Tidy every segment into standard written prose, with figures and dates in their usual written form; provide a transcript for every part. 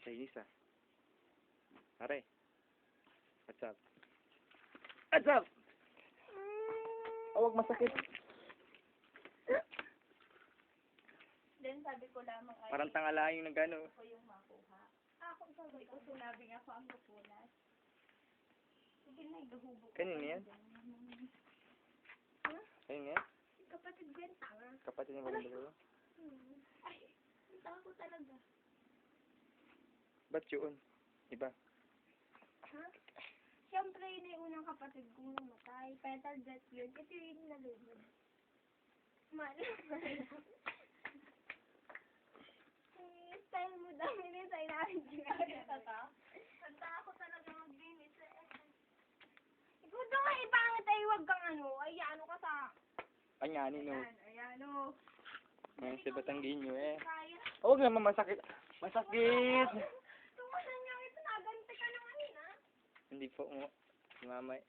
Chinese ah. Pare. What's up? What's up? Oh, wag masakit. Then sabi ko lamang ay Parang tangala yung nagano. ako yung makuha. Ako sabi ko sinabing ako ang kukulas. Sige na, igahubog ko. Kanino yan? Ayun nga. Kapatid ko yung tanga. Kapatid niya walang dalawa. Ay, ang tanga ko talaga. Ba't yun? Iba. Ha? Siyempre, yun yung unang kapatid kong namatay. Petal death yun. Ito yung nalunod. Style mo daw, minisay namin ginagawa ka. Ang tanga ko talaga magbinis eh. Ikaw daw nga ipangit ay huwag kang ano. Ay, ano ka sa... Ay nga, nino. Ayan, o. Ngayon si Batangginyo eh. Kaya. Huwag naman masakit. Masakit! Tungusan niya ito, naganti ka na ngayon, ha? Hindi po mo. Si mama eh.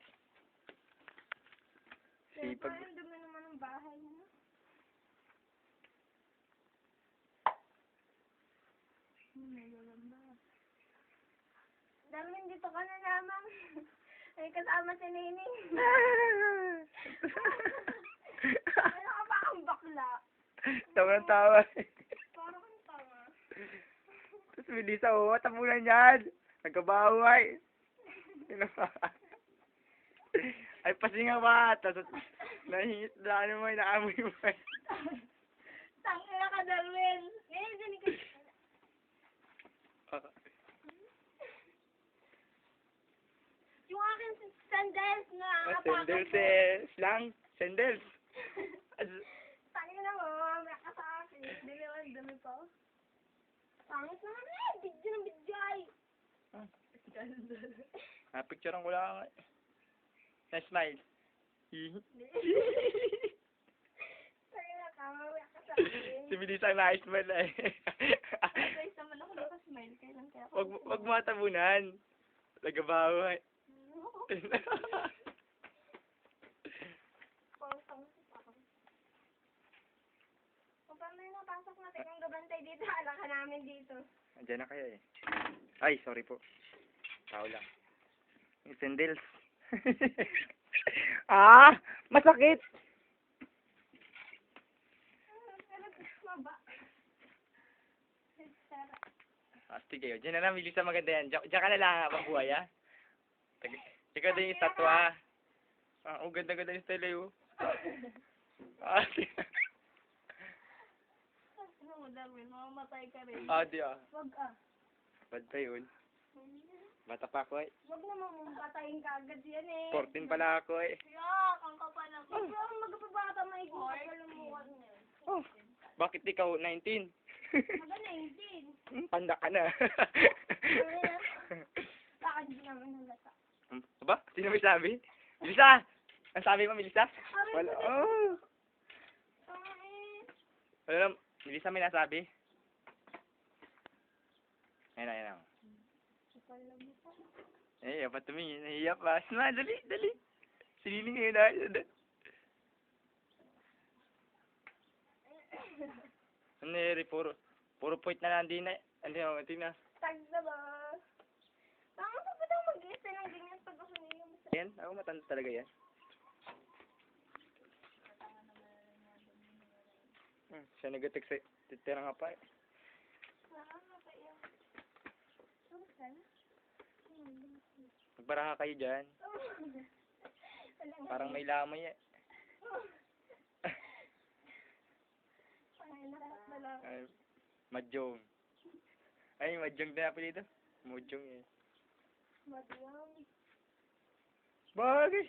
Sipag. Sipag. Parang dumi naman ang bahay mo. Darwin, dito ka na lamang. Ay, kasama si Nining. Ano ka ba kang bakla? Tawa ng tawa. Parang kang tanga. Tapos Melissa, oh, tabunan yan. Nagkabaway. Ay, pasinga ba? Tapos, nahihit na ano mo, naamoy mo. Tanga ka, Darwin. Ngayon, dyan ka. Yung aking sandals na Sandals eh. Slang. Sandals. Tangin na mo, mamaya ka sa akin. Dumi pa. Pangit naman eh, bidyo ng bidyay. Picturean ko lang. Na-smile. Tangin na ka, mamaya ka sa akin. Si Melissa na-smile eh. Guys, naman ako nakasmile. Kailan kaya ako? Wag mo tabunan. Nagkabaway. Kung paano yung napasok natin kung gabantay dito, alam ka namin dito. Andiyan na kayo eh. Ay, sorry po. Tao lang. Yung sandals. Masakit! Maba. Astig kayo. Diyan na lang, Melissa, maganda yan. Diyan ka na lang, mabuhay ha. Ikaw din yung statwa. Ganda-ganda yung style yun. Ano mo, Darwin? Mamamatay ka rin. Di ah. Wag ah. Bad pa yun. Bata pa ako eh. Wag naman mong patayin ka agad yan eh. 14 pala ako eh. Yak, ang kapal ako. Ikaw ang magpapabata may kapal ng mukha niya. Oh, bakit ikaw 19? Maga 19. Panda ka na. Bakit di naman nalata? Aba? Sino may sabi? Melissa! Ang sabi mo, Melissa? Wala. Wala lang. Melissa, may nasabi? Ayun na, ayun na. Eh, dapat tumingin. Nahiya pa. Smile, dali, dali. Siniling ngayon na. Ano eh, puro point na lang din eh. Ano, tingnan. Tag na ba? Tama pa ba daw mag-isa ng ganyan pag ako niyo? Yan, ako matanda talaga yan. Siya nag-text sa'yo. Titira nga pa eh. Magbaraha kayo dyan. Parang may lamay eh. Ay, Madjong. Ay, Madjong na apelido. Mujong eh. Bagay.